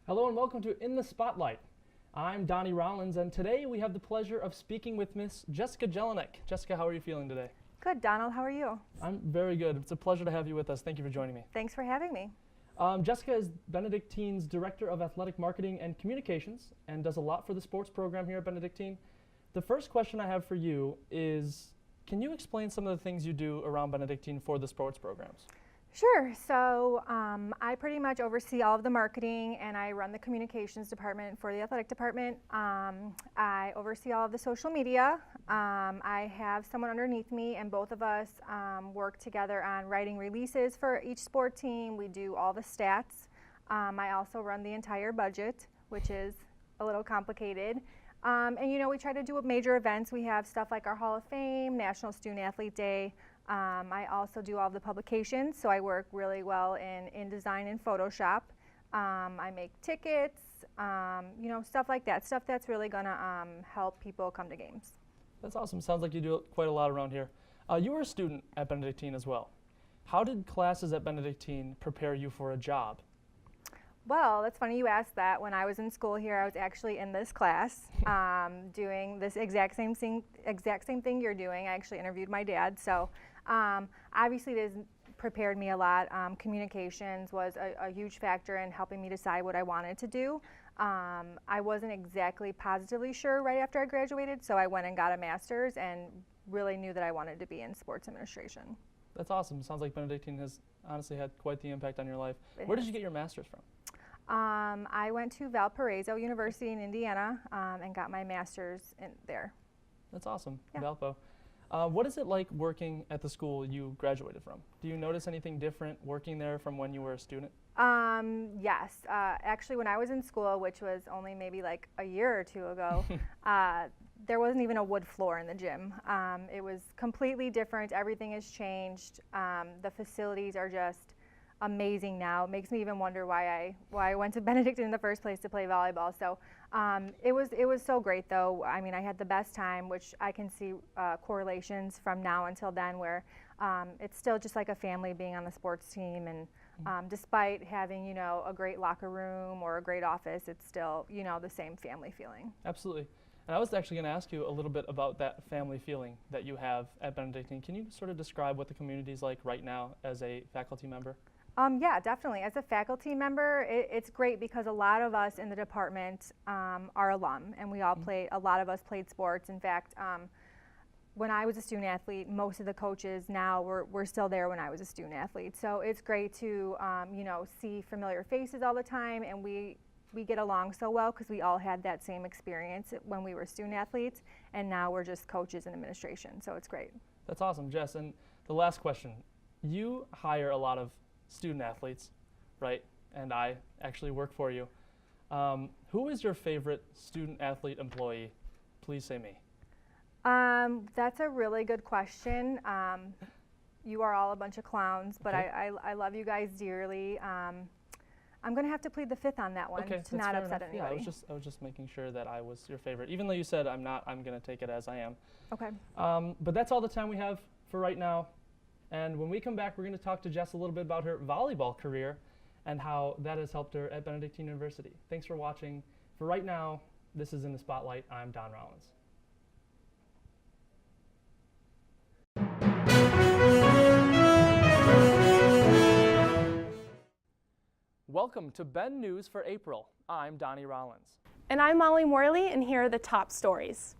Hello and welcome to In the Spotlight. I'm Donnie Rollins, and today we have the pleasure of speaking with Miss Jessica Jelinek. Jessica, how are you feeling today? Good, Donald. How are you? I'm very good. It's a pleasure to have you with us. Thank you for joining me. Thanks for having me. Jessica is Benedictine's Director of Athletic Marketing and Communications and does a lot for the sports program here at Benedictine. The first question I have for you is, can you explain some of the things you do around Benedictine for the sports programs? Sure. So I pretty much oversee all of the marketing, and I run the communications department for the athletic department. I oversee all of the social media. I have someone underneath me, and both of us work together on writing releases for each sport team. We do all the stats. I also run the entire budget, which is a little complicated. And you know, we try to do major events. We have stuff like our Hall of Fame, National Student Athlete Day. I also do all of the publications, so I work really well in InDesign and Photoshop. I make tickets, you know, stuff like that, stuff that's really going to help people come to games. That's awesome. Sounds like you do quite a lot around here. You were a student at Benedictine as well. How did classes at Benedictine prepare you for a job? Well, that's funny you asked that. When I was in school here, I was actually in this class doing this exact same thing you're doing. I actually interviewed my dad, so obviously it has prepared me a lot. Communications was a huge factor in helping me decide what I wanted to do. I wasn't exactly positively sure right after I graduated, so I went and got a master's and really knew that I wanted to be in sports administration. That's awesome. Sounds like Benedictine has honestly had quite the impact on your life. Where did you get your master's from? I went to Valparaiso University in Indiana and got my master's in there. That's awesome, Yeah. Valpo. What is it like working at the school you graduated from? Do you notice anything different working there from when you were a student? Yes. Actually, when I was in school, which was only maybe like a year or two ago, there wasn't even a wood floor in the gym. It was completely different. Everything has changed. The facilities are just amazing now. It makes me even wonder why I went to Benedictine in the first place to play volleyball. So it was so great though. I mean, I had the best time, which I can see correlations from now until then, where it's still just like a family being on the sports team, and despite having, you know, a great locker room or a great office, it's still, you know, the same family feeling. Absolutely. And I was actually going to ask you a little bit about that family feeling that you have at Benedictine. Can you sort of describe what the community is like right now as a faculty member? Yeah, definitely. As a faculty member, it's great because a lot of us in the department are alum, and we all played, a lot of us played sports. In fact, when I was a student athlete, most of the coaches now were still there when I was a student athlete. So it's great to, you know, see familiar faces all the time, and we get along so well because we all had that same experience when we were student athletes, and now we're just coaches and administration, so it's great. That's awesome, Jess. And the last question, you hire a lot of student athletes, right? And I actually work for you. Who is your favorite student athlete employee? Please say me. That's a really good question. You are all a bunch of clowns, but Okay. I love you guys dearly. I'm going to have to plead the fifth on that one Okay, to not upset enough. anybody. Yeah, I was just making sure that I was your favorite. Even though you said I'm not, I'm going to take it as I am. Okay. But that's all the time we have for right now. And when we come back, we're going to talk to Jess a little bit about her volleyball career and how that has helped her at Benedictine University. Thanks for watching. For right now, this is In the Spotlight. I'm Don Rollins. Welcome to Ben News for April. I'm Donnie Rollins. And I'm Molly Morley, and here are the top stories.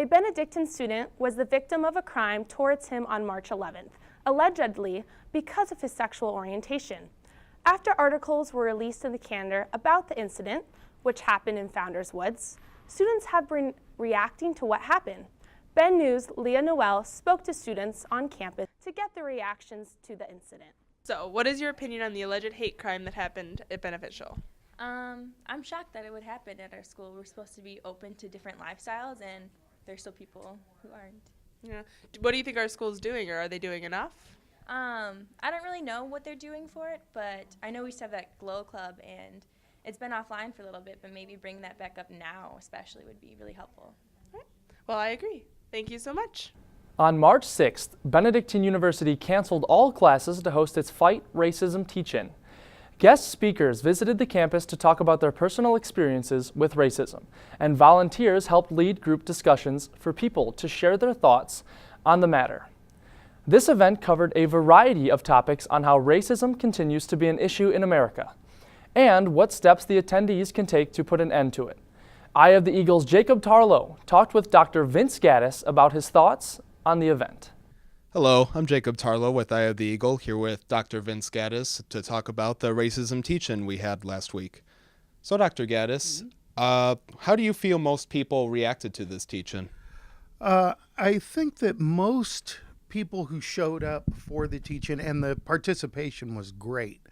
A Benedictine student was the victim of a crime towards him on March 11th, allegedly because of his sexual orientation. After articles were released in the calendar about the incident, which happened in Founders Woods, students have been reacting to what happened. Ben News' Leah Noel spoke to students on campus to get their reactions to the incident. So, what is your opinion on the alleged hate crime that happened at Beneficial? I'm shocked that it would happen at our school. We're supposed to be open to different lifestyles, and there's still people who aren't. Yeah. What do you think our school's doing, or are they doing enough? I don't really know what they're doing for it, but I know we used to have that Glow Club, and it's been offline for a little bit, but maybe bringing that back up now especially would be really helpful. Well, I agree. Thank you so much. On March 6th, Benedictine University canceled all classes to host its Fight Racism teach-in. Guest speakers visited the campus to talk about their personal experiences with racism, and volunteers helped lead group discussions for people to share their thoughts on the matter. This event covered a variety of topics on how racism continues to be an issue in America, and what steps the attendees can take to put an end to it. Eye of the Eagle's Jacob Tarlow talked with Dr. Vince Gaddis about his thoughts on the event. Hello, I'm Jacob Tarlow with Eye of the Eagle, here with Dr. Vince Gaddis to talk about the racism teach-in we had last week. So, Dr. Gaddis, how do you feel most people reacted to this teach-in? I think that most people who showed up for the teach-in, and the participation was great.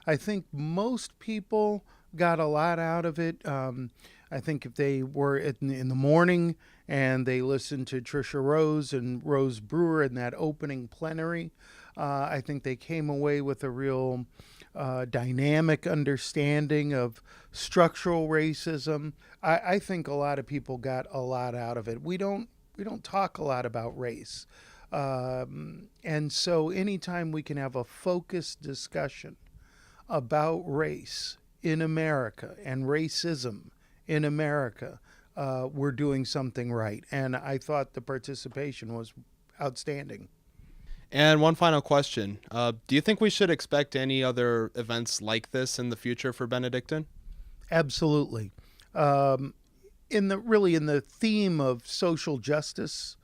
I think most people got a lot out of it. I think if they were in the morning and they listened to Tricia Rose and Rose Brewer in that opening plenary, I think they came away with a real dynamic understanding of structural racism. I think a lot of people got a lot out of it. We don't talk a lot about race. And so anytime we can have a focused discussion about race in America and racism in America, we're doing something right. And I thought the participation was outstanding. And one final question. Do you think we should expect any other events like this in the future for Benedictine? Absolutely. In the theme of social justice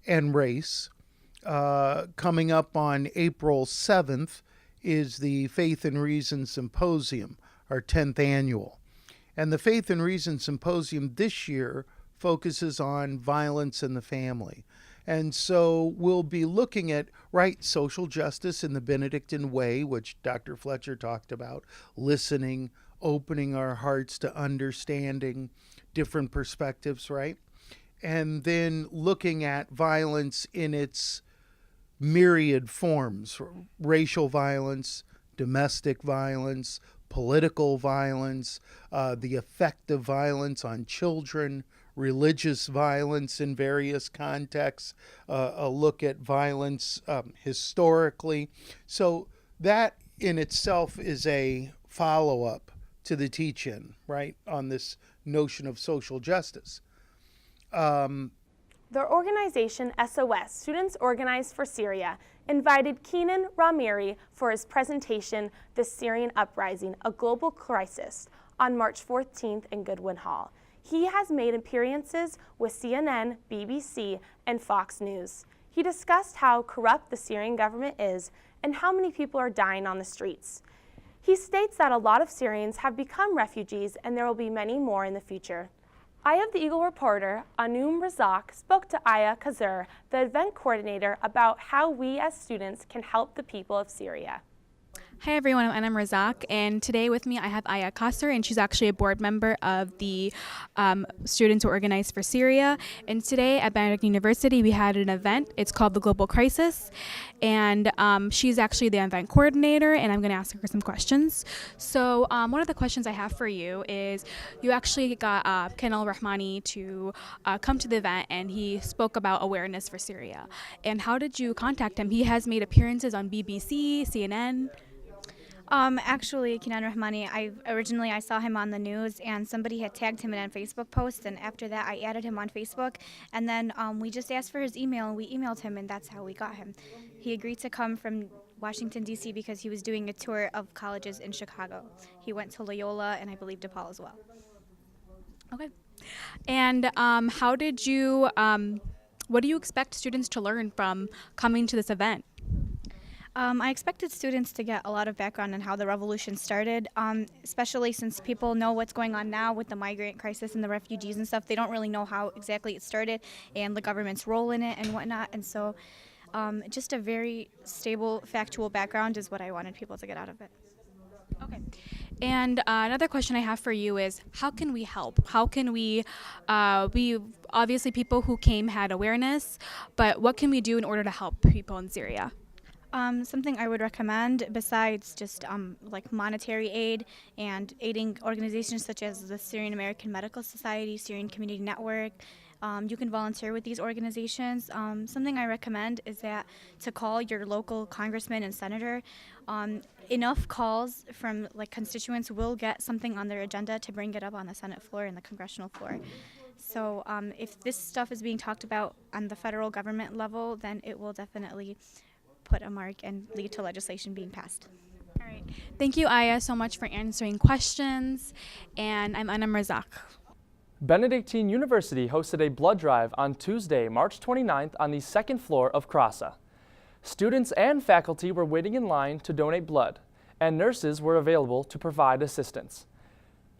and race, coming up on April 7th is the Faith and Reason Symposium, our 10th annual. And the Faith and Reason Symposium this year focuses on violence in the family. And so we'll be looking at social justice in the Benedictine way, which Dr. Fletcher talked about, listening, opening our hearts to understanding different perspectives, right? And then looking at violence in its myriad forms: racial violence, domestic violence, political violence, the effect of violence on children, religious violence in various contexts, a look at violence historically. So that in itself is a follow-up to the teach-in, right, on this notion of social justice. Their organization, SOS, Students Organized for Syria, invited Keenan Ramiri for his presentation, The Syrian Uprising, A Global Crisis, on March 14th in Goodwin Hall. He has made appearances with CNN, BBC, and Fox News. He discussed how corrupt the Syrian government is and how many people are dying on the streets. He states that a lot of Syrians have become refugees and there will be many more in the future. Eye of the Eagle reporter Anum Razak spoke to Aya Kazur, the event coordinator, about how we as students can help the people of Syria. Hi everyone, I'm Anam Razak, and today with me I have Aya Kasser, and she's actually a board member of the Students Who Organized for Syria. And today at Benedictine University we had an event. It's called The Global Crisis, and she's actually the event coordinator, and I'm going to ask her some questions. So one of the questions I have for you is, you actually got Kenal Rahmani to come to the event, and he spoke about awareness for Syria. And how did you contact him? He has made appearances on BBC, CNN. Actually, Kenan Rahmani, I saw him on the news, and somebody had tagged him in a Facebook post, and after that I added him on Facebook, and then we just asked for his email, and we emailed him, and that's how we got him. He agreed to come from Washington, D.C. because he was doing a tour of colleges in Chicago. He went to Loyola and I believe DePaul as well. Okay. And how did you, what do you expect students to learn from coming to this event? I expected students to get a lot of background on how the revolution started, especially since people know what's going on now with the migrant crisis and the refugees and stuff. They don't really know how exactly it started and the government's role in it and whatnot. And so just a very stable, factual background is what I wanted people to get out of it. Okay. And another question I have for you is, how can we help? How can we obviously people who came had awareness, but what can we do in order to help people in Syria? Something I would recommend, besides just like monetary aid and aiding organizations such as the Syrian American Medical Society, Syrian Community Network, You can volunteer with these organizations. Something I recommend is that to call your local congressman and senator. Enough calls from like constituents will get something on their agenda to bring it up on the Senate floor and the congressional floor. So if this stuff is being talked about on the federal government level, then it will definitely put a mark and lead to legislation being passed. All right. Thank you, Aya, so much for answering questions. And I'm Anam Razak. Benedictine University hosted a blood drive on Tuesday, March 29th on the second floor of CRASA. Students and faculty were waiting in line to donate blood, and nurses were available to provide assistance.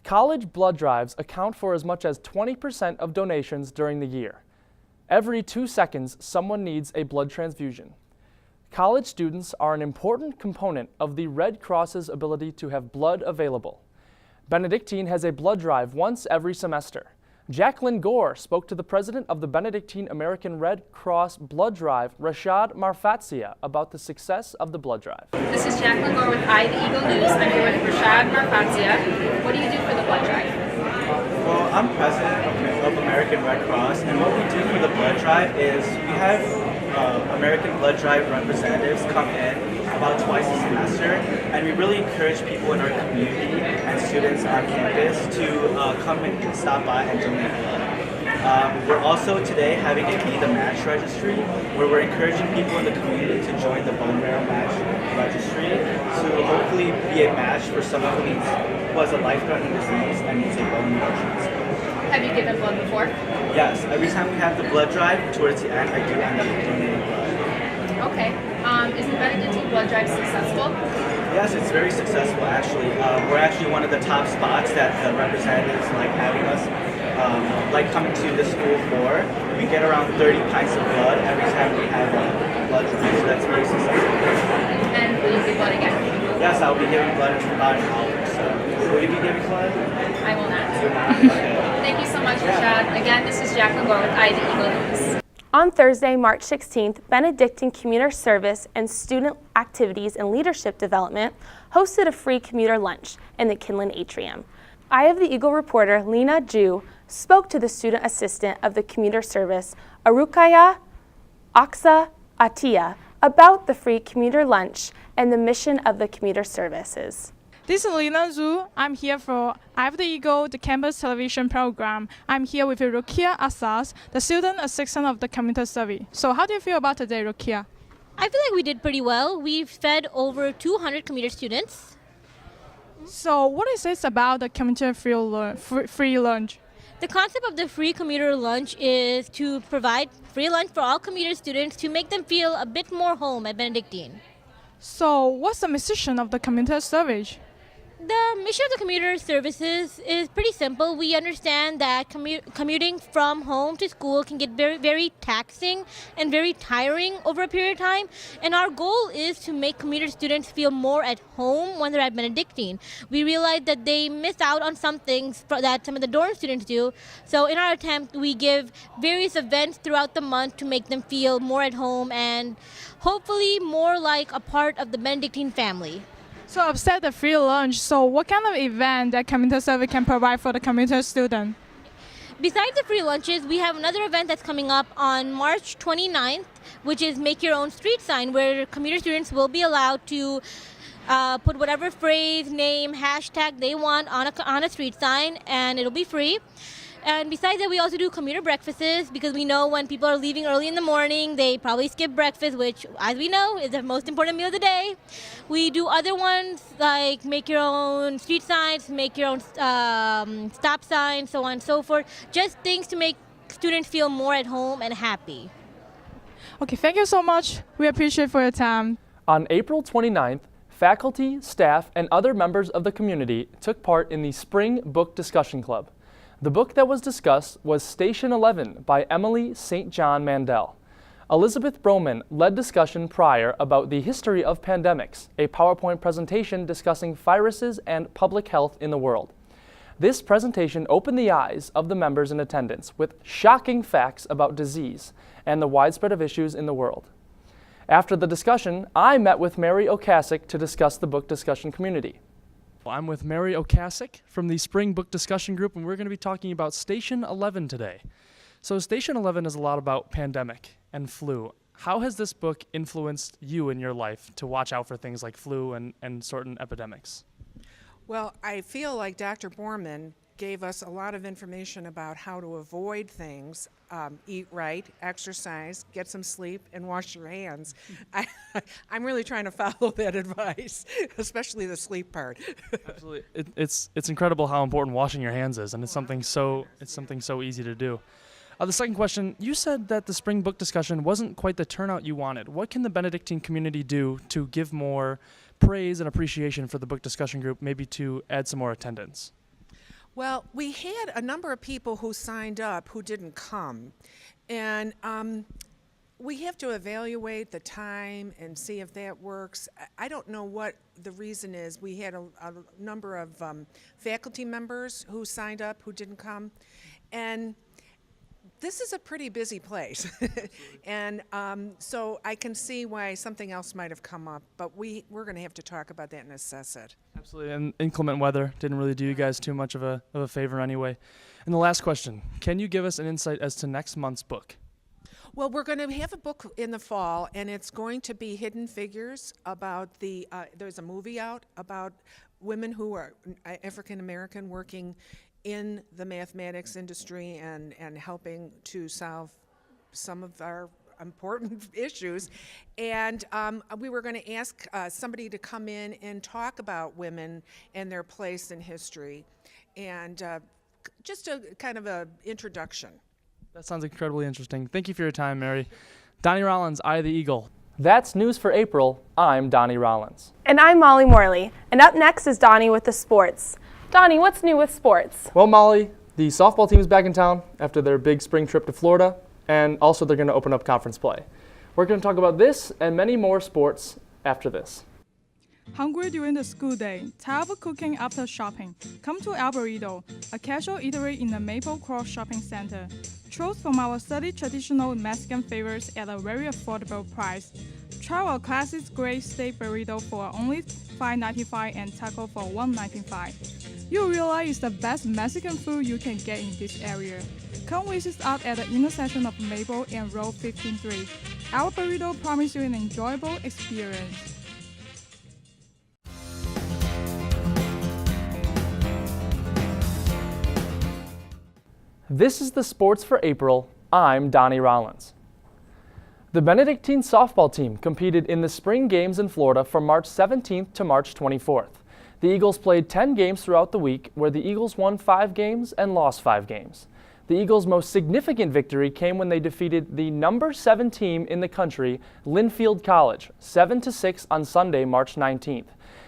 College blood drives account for as much as 20% of donations during the year. Every 2 seconds, someone needs a blood transfusion. College students are an important component of the Red Cross's ability to have blood available. Benedictine has a blood drive once every semester. Jacqueline Gore spoke to the president of the Benedictine American Red Cross Blood Drive, Rashad Marfatzia, about the success of the blood drive. This is Jacqueline Gore with I, the Eagle News. I'm here with Rashad Marfatzia. What do you do for the blood drive? Well, I'm president of American Red Cross, and what we do for the blood drive is we have American Blood Drive representatives come in about twice a semester, and we really encourage people in our community and students on campus to come and stop by and donate blood. We're also today having a Be the Match registry, where we're encouraging people in the community to join the bone marrow match registry to hopefully be a match for someone who has a life-threatening disease and needs a bone marrow transplant. Have you given blood before? Yes, every time we have the blood drive, towards the end, I do end up donating blood. Okay. Is the Benedictine blood drive successful? Yes, it's very successful actually. We're actually one of the top spots that the representatives like having us, like coming to the school for. We get around 30 pints of blood every time we have a blood drive, so that's very successful. And will you give blood again? Yes, I'll be giving blood in about an hour. So, will you be giving blood? I will not. Okay. Thank you so much, Rashad. Again, this is Jacqueline Gore with I, the Eagle News. On Thursday, March 16th, Benedictine Commuter Service and Student Activities and Leadership Development hosted a free commuter lunch in the Kinlan Atrium. Eye of the Eagle reporter Lena Ju spoke to the student assistant of the commuter service, Arukaya Aksa Atia, about the free commuter lunch and the mission of the commuter services. This is Lina Zhu. I'm here for Eye of the Eagle, the campus television program. I'm here with Rukia Asas, the student assistant of the commuter service. So how do you feel about today, Rukia? I feel like we did pretty well. We've fed over 200 commuter students. So what is this about the commuter free lunch? The concept of the free commuter lunch is to provide free lunch for all commuter students to make them feel a bit more home at Benedictine. So what's the mission of the commuter service? The mission of the commuter services is pretty simple. We understand that commuting from home to school can get very, very taxing and very tiring over a period of time. And our goal is to make commuter students feel more at home when they're at Benedictine. We realize that they miss out on some things that some of the dorm students do. So in our attempt, we give various events throughout the month to make them feel more at home and hopefully more like a part of the Benedictine family. So I've said the free lunch, so what kind of event that commuter service can provide for the commuter student? Besides the free lunches, we have another event that's coming up on March 29th, which is Make Your Own Street Sign, where commuter students will be allowed to put whatever phrase, name, hashtag they want on a street sign, and it'll be free. And besides that, we also do commuter breakfasts because we know when people are leaving early in the morning, they probably skip breakfast, which, as we know, is the most important meal of the day. We do other ones like make your own street signs, make your own stop signs, so on and so forth. Just things to make students feel more at home and happy. Okay, thank you so much. We appreciate for your time. On April 29th, faculty, staff, and other members of the community took part in the Spring Book Discussion Club. The book that was discussed was Station 11 by Emily St. John Mandel. Elizabeth Broman led discussion prior about the history of pandemics, a PowerPoint presentation discussing viruses and public health in the world. This presentation opened the eyes of the members in attendance with shocking facts about disease and the widespread of issues in the world. After the discussion, I met with Mary Okasik to discuss the book discussion community. I'm with Mary Okasik from the Spring Book Discussion Group, and we're going to be talking about Station 11 today. So Station 11 is a lot about pandemic and flu. How has this book influenced you in your life to watch out for things like flu and certain epidemics? Well, I feel like Dr. Borman gave us a lot of information about how to avoid things, eat right, exercise, get some sleep, and wash your hands. I'm really trying to follow that advice, especially the sleep part. Absolutely, it's incredible how important washing your hands is, and it's something so easy to do. The second question, you said that the spring book discussion wasn't quite the turnout you wanted. What can the Benedictine community do to give more praise and appreciation for the book discussion group, maybe to add some more attendance? Well, we had a number of people who signed up who didn't come. And we have to evaluate the time and see if that works. I don't know what the reason is. We had a number of faculty members who signed up who didn't come. And this is a pretty busy place. And so I can see why something else might have come up, but we're going to have to talk about that and assess it. Absolutely, and inclement weather didn't really do you guys too much of a favor anyway. And the last question, can you give us an insight as to next month's book? Well, we're going to have a book in the fall, and it's going to be Hidden Figures about there's a movie out about women who are African American working in the mathematics industry and helping to solve some of our important issues. And we were going to ask somebody to come in and talk about women and their place in history, and just a kind of a introduction. That sounds incredibly interesting. Thank you for your time, Mary. Donnie Rollins, Eye of the Eagle. That's news for April. I'm Donnie Rollins. And I'm Molly Morley. And up next is Donnie with the sports. Donnie, what's new with sports? Well, Molly, the softball team is back in town after their big spring trip to Florida, and also they're going to open up conference play. We're going to talk about this and many more sports after this. Hungry during the school day? Tired of cooking after shopping? Come to El Burrito, a casual eatery in the Maple Cross Shopping Center. Choose from our 30 traditional Mexican favorites at a very affordable price. Try our classic great steak burrito for only $5.95 and taco for $1.95. You realize it's the best Mexican food you can get in this area. Come visit us at the intersection of Maple and Road 15-3. Our burrito promises you an enjoyable experience. This is the sports for April. I'm Donnie Rollins. The Benedictine softball team competed in the spring games in Florida from March 17th to March 24th. The Eagles played 10 games throughout the week, where the Eagles won 5 games and lost 5 games. The Eagles' most significant victory came when they defeated the number 7 team in the country, Linfield College, 7-6 on Sunday, March 19th.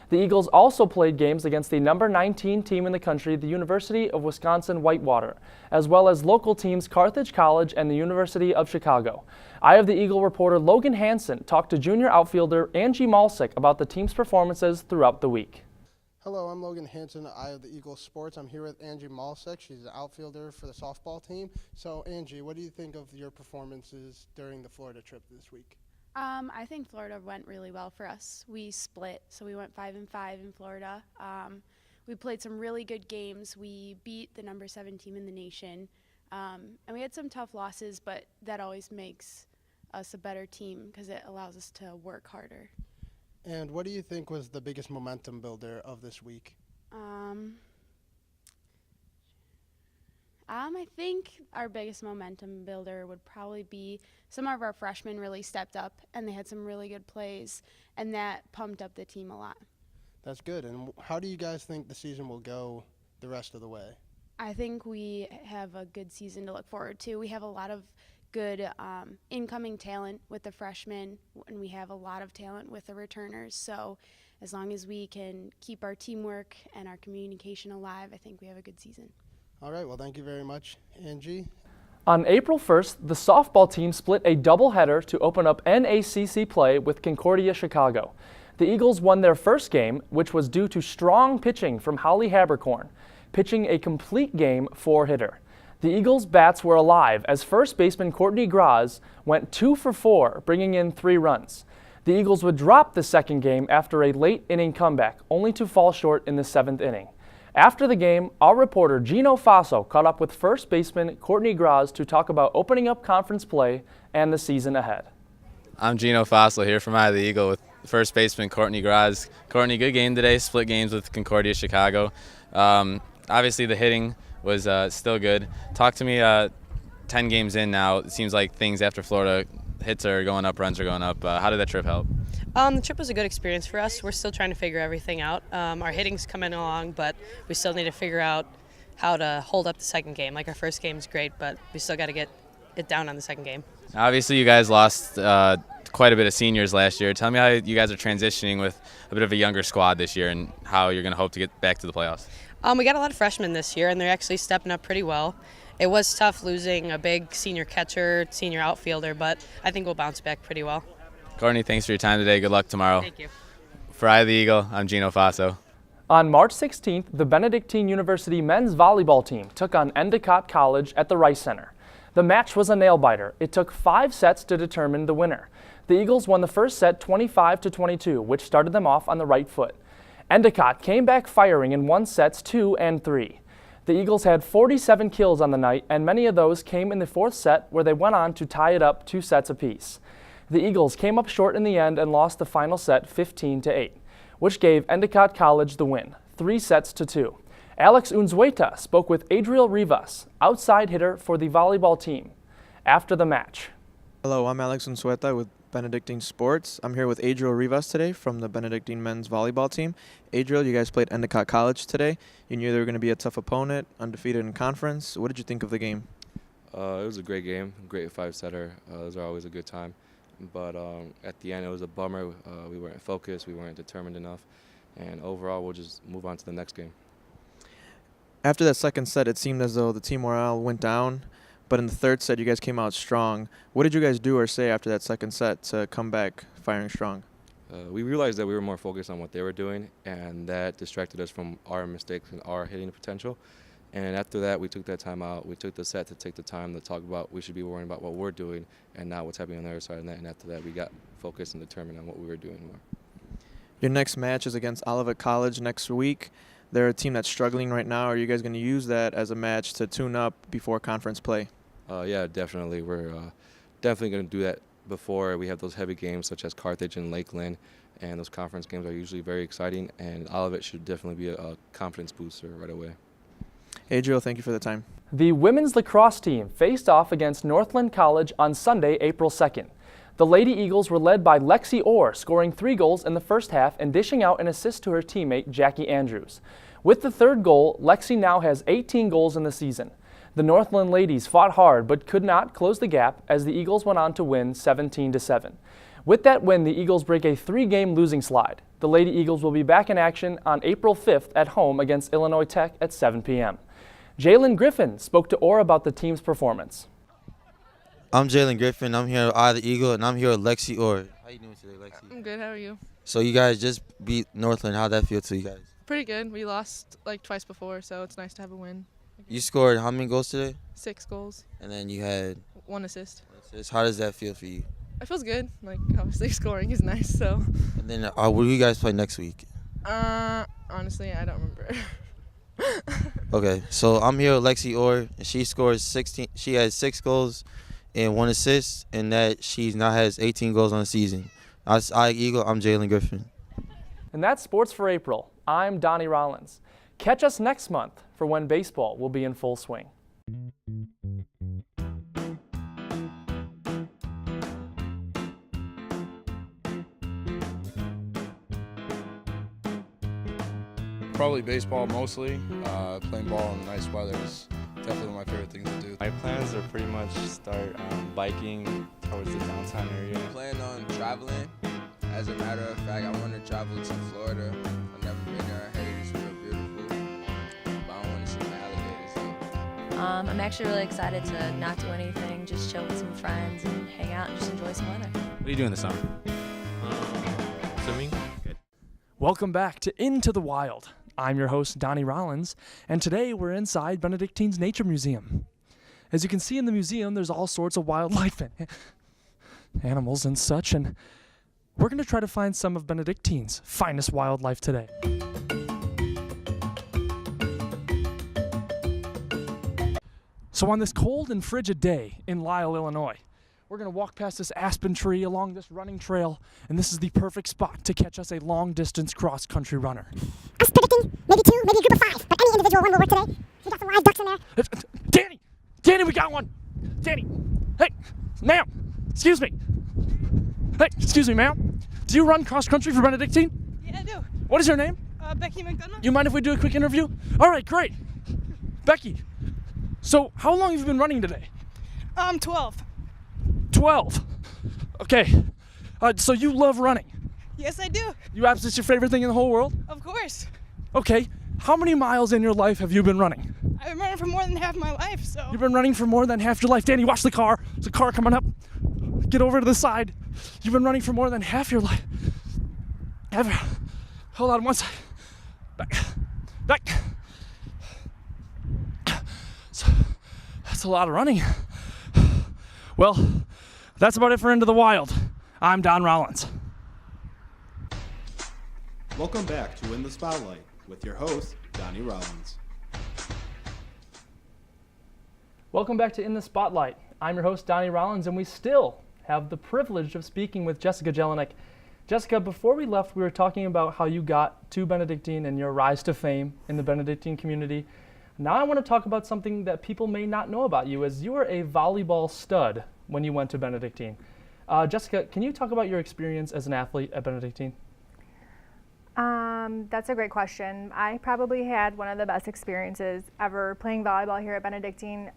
The Eagles also played games against the number 19 team in the country, the University of Wisconsin-Whitewater, as well as local teams Carthage College and the University of Chicago. Eye of the Eagle reporter Logan Hansen talked to junior outfielder Angie Malsick about the team's performances throughout the week. Hello, I'm Logan Hansen, Eye of the Eagle Sports. I'm here with Angie Malsick. She's an outfielder for the softball team. So, Angie, what do you think of your performances during the Florida trip this week? I think Florida went really well for us. We split, so we went 5-5 in Florida. We played some really good games. We beat the number 7 team in the nation, and we had some tough losses, but that always makes us a better team because it allows us to work harder. And what do you think was the biggest momentum builder of this week? I think our biggest momentum builder would probably be some of our freshmen really stepped up and they had some really good plays, and that pumped up the team a lot. That's good. And how do you guys think the season will go the rest of the way? I think we have a good season to look forward to. We have a lot of good incoming talent with the freshmen, and we have a lot of talent with the returners. So as long as we can keep our teamwork and our communication alive, I think we have a good season. All right, well, thank you very much, Angie. On April 1st, the softball team split a doubleheader to open up NACC play with Concordia Chicago. The Eagles won their first game, which was due to strong pitching from Holly Habercorn, pitching a complete game 4-hitter. The Eagles' bats were alive as first baseman Courtney Graz went 2 for 4, bringing in 3 runs. The Eagles would drop the second game after a late inning comeback, only to fall short in the 7th inning. After the game, our reporter Gino Faso caught up with first baseman Courtney Graz to talk about opening up conference play and the season ahead. I'm Gino Faso here from Eye of the Eagle with first baseman Courtney Graz. Courtney, good game today, split games with Concordia Chicago. Obviously the hitting was still good. Talk to me, 10 games in now, it seems like things after Florida, hits are going up, runs are going up. How did that trip help? The trip was a good experience for us. We're still trying to figure everything out. Our hitting's coming along, but we still need to figure out how to hold up the second game. Like our first game's great, but we still got to get it down on the second game. Obviously you guys lost quite a bit of seniors last year. Tell me how you guys are transitioning with a bit of a younger squad this year and how you're going to hope to get back to the playoffs. We got a lot of freshmen this year, and they're actually stepping up pretty well. It was tough losing a big senior catcher, senior outfielder, but I think we'll bounce back pretty well. Courtney, thanks for your time today. Good luck tomorrow. Thank you. For Eye of the Eagle, I'm Gino Faso. On March 16th, the Benedictine University men's volleyball team took on Endicott College at the Rice Center. The match was a nail-biter. It took 5 sets to determine the winner. The Eagles won the first set 25-22, which started them off on the right foot. Endicott came back firing and won sets 2 and 3. The Eagles had 47 kills on the night, and many of those came in the 4th set, where they went on to tie it up 2 sets apiece. The Eagles came up short in the end and lost the final set 15-8, which gave Endicott College the win, 3-2. Alex Unzueta spoke with Adriel Rivas, outside hitter for the volleyball team, after the match. Hello, I'm Alex Unzueta with Benedictine Sports. I'm here with Adriel Rivas today from the Benedictine men's volleyball team. Adriel, you guys played Endicott College today. You knew they were going to be a tough opponent, undefeated in conference. What did you think of the game? It was a great game, great 5-setter. Those are always a good time. But at the end, it was a bummer. We weren't focused, we weren't determined enough. And overall, we'll just move on to the next game. After that second set, it seemed as though the team morale went down. But in the 3rd set, you guys came out strong. What did you guys do or say after that second set to come back firing strong? We realized that we were more focused on what they were doing, and that distracted us from our mistakes and our hitting potential. And after that, we took that time out. We took the set to take the time to talk about we should be worrying about what we're doing and not what's happening on the other side of the net. And after that, we got focused and determined on what we were doing more. Your next match is against Olivet College next week. They're a team that's struggling right now. Are you guys going to use that as a match to tune up before conference play? Yeah, definitely. We're definitely going to do that before we have those heavy games such as Carthage and Lakeland. And those conference games are usually very exciting, and Olivet should definitely be a confidence booster right away. Adriel, thank you for the time. The women's lacrosse team faced off against Northland College on Sunday, April 2nd. The Lady Eagles were led by Lexi Orr, scoring 3 goals in the first half and dishing out an assist to her teammate Jackie Andrews. With the 3rd goal, Lexi now has 18 goals in the season. The Northland ladies fought hard but could not close the gap as the Eagles went on to win 17-7. With that win, the Eagles break a 3-game losing slide. The Lady Eagles will be back in action on April 5th at home against Illinois Tech at 7 p.m. Jalen Griffin spoke to Orr about the team's performance. I'm Jalen Griffin. I'm here with Eye of the Eagle, and I'm here with Lexi Orr. How you doing today, Lexi? I'm good. How are you? So you guys just beat Northland. How'd that feel to you guys? Pretty good. We lost like twice before, so it's nice to have a win. You scored how many goals today? 6 goals. And then you had 1 assist. How does that feel for you? It feels good. Like obviously scoring is nice. So. And then will you guys play next week? Honestly, I don't remember. Okay, so I'm here with Lexi Orr, and she scores 16. She has 6 goals and 1 assist, and that she now has 18 goals on the season. That's Eye Eagle. I'm Jalen Griffin. And that's Sports for April. I'm Donnie Rollins. Catch us next month for when baseball will be in full swing. Probably baseball mostly. Playing ball in nice weather is definitely one of my favorite things to do. My plans are pretty much start biking towards the downtown area. I plan on traveling. As a matter of fact, I want to travel to Florida. I've never been there. I heard it's real beautiful, but I want to see the alligators. I'm actually really excited to not do anything, just chill with some friends and hang out and just enjoy some weather. What are you doing this summer? Swimming. Good. Welcome back to Into the Wild. I'm your host, Donnie Rollins, and today we're inside Benedictine's Nature Museum. As you can see in the museum, there's all sorts of wildlife and animals and such, and we're going to try to find some of Benedictine's finest wildlife today. So on this cold and frigid day in Lisle, Illinois, we're going to walk past this aspen tree along this running trail, and this is the perfect spot to catch us a long-distance cross-country runner. I was predicting maybe 2, maybe a group of 5, but any individual one will work today. We got some live ducks in there. Danny, we got one. Danny, hey, ma'am, excuse me. Hey, excuse me, ma'am. Do you run cross-country for Benedictine? Yeah, I do. What is your name? Becky McDonough. You mind if we do a quick interview? All right, great. Becky, so how long have you been running today? 12. 12. Okay, so you love running. Yes, I do. It's your favorite thing in the whole world? Of course. Okay, how many miles in your life have you been running? I've been running for more than half my life, so. You've been running for more than half your life. Danny, watch the car. There's a car coming up. Get over to the side. You've been running for more than half your life. Hold on one second. Back. So, that's a lot of running. Well, that's about it for Into the Wild. I'm Don Rollins. Welcome back to In the Spotlight with your host, Donnie Rollins. Welcome back to In the Spotlight. I'm your host, Donnie Rollins, and we still have the privilege of speaking with Jessica Jelinek. Jessica, before we left, we were talking about how you got to Benedictine and your rise to fame in the Benedictine community. Now I want to talk about something that people may not know about you, as you were a volleyball stud when you went to Benedictine. Jessica, can you talk about your experience as an athlete at Benedictine? That's a great question. I probably had one of the best experiences ever playing volleyball here at Benedictine.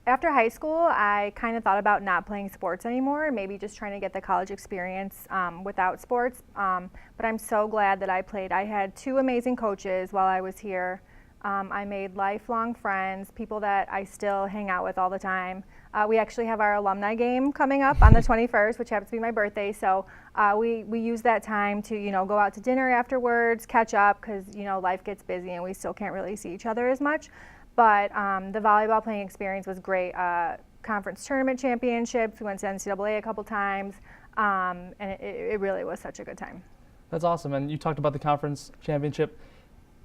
After high school, I kind of thought about not playing sports anymore, maybe just trying to get the college experience without sports. But I'm so glad that I played. I had 2 amazing coaches while I was here. I made lifelong friends, people that I still hang out with all the time. We actually have our alumni game coming up on the 21st, which happens to be my birthday. So we use that time to, go out to dinner afterwards, catch up, because, life gets busy and we still can't really see each other as much. But the volleyball playing experience was great. Conference tournament championships, we went to NCAA a couple times, and it really was such a good time. That's awesome. And you talked about the conference championship.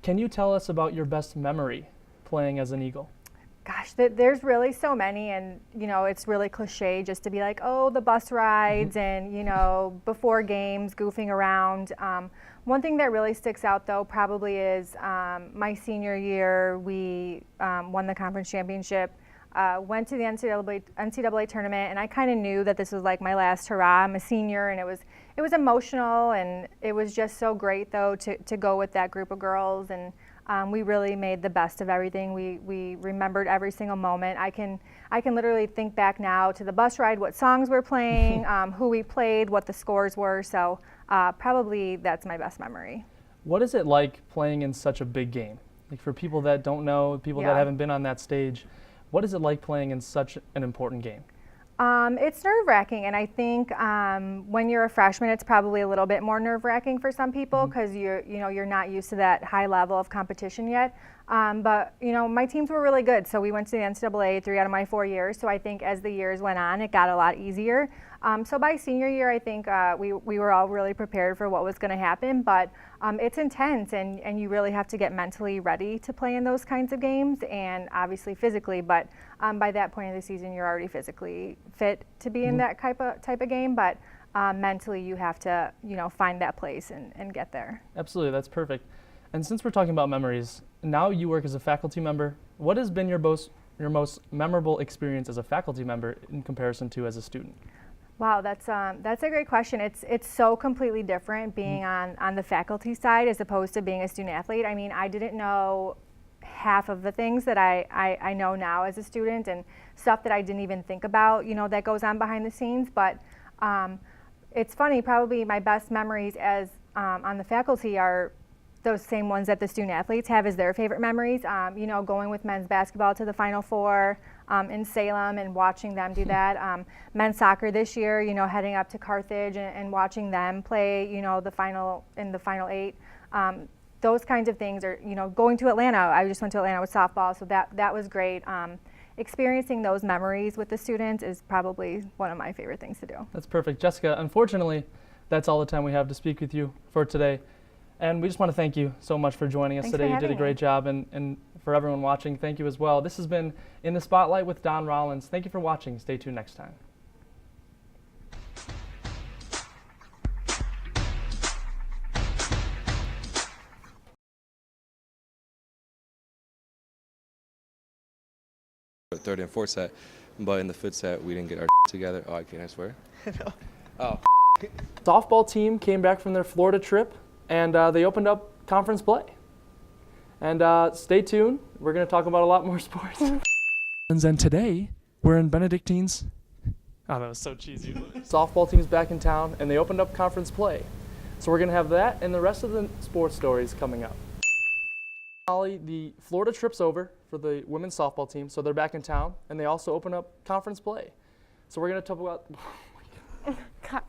Can you tell us about your best memory playing as an Eagle? Gosh, there's really so many, and it's really cliche just to be like, oh, the bus rides and before games, goofing around. One thing that really sticks out though probably is my senior year. We won the conference championship, went to the NCAA tournament, and I kind of knew that this was like my last hurrah. I'm a senior, and it was emotional, and it was just so great though to go with that group of girls, and we really made the best of everything. We remembered every single moment. I can literally think back now to the bus ride, what songs we're playing, who we played, what the scores were. So probably that's my best memory. What is it like playing in such a big game? Like for people that don't know, people that haven't been on that stage, what is it like playing in such an important game? It's nerve-wracking, and I think when you're a freshman, it's probably a little bit more nerve-wracking for some people because you're not used to that high level of competition yet. But my teams were really good, so we went to the NCAA 3 out of my 4 years. So I think as the years went on, it got a lot easier. So by senior year, I think we were all really prepared for what was going to happen. But it's intense, and you really have to get mentally ready to play in those kinds of games, and obviously physically. But by that point of the season, you're already physically fit to be in that type of game. But mentally, you have to find that place and get there. Absolutely, that's perfect. And since we're talking about memories, now you work as a faculty member. What has been your most memorable experience as a faculty member in comparison to as a student? Wow, that's a great question. It's so completely different being on the faculty side as opposed to being a student athlete. I mean, I didn't know half of the things that I know now as a student, and stuff that I didn't even think about, that goes on behind the scenes. But it's funny, probably my best memories as on the faculty are those same ones that the student athletes have as their favorite memories. Going with men's basketball to the Final Four in Salem and watching them do that. Men's soccer this year, heading up to Carthage and watching them play, the final 8. Those kinds of things are, going to Atlanta. I just went to Atlanta with softball, so that was great. Experiencing those memories with the students is probably one of my favorite things to do. That's perfect. Jessica, unfortunately, that's all the time we have to speak with you for today. And we just want to thank you so much for joining us Thanks for today. You did a having great me. job, and for everyone watching, thank you as well. This has been In the Spotlight with Don Rollins. Thank you for watching. Stay tuned next time. Third and fourth set, but in the fifth set we didn't get our together. Oh, I swear. No. Oh. Softball team came back from their Florida trip, and they opened up conference play. And stay tuned. We're going to talk about a lot more sports. And today, we're in Benedictine's. Oh, that was so cheesy. Softball team's back in town, and they opened up conference play. So we're going to have that and the rest of the sports stories coming up. Molly, the Florida trip's over for the women's softball team, so they're back in town, and they also open up conference play. So we're going to talk about... God,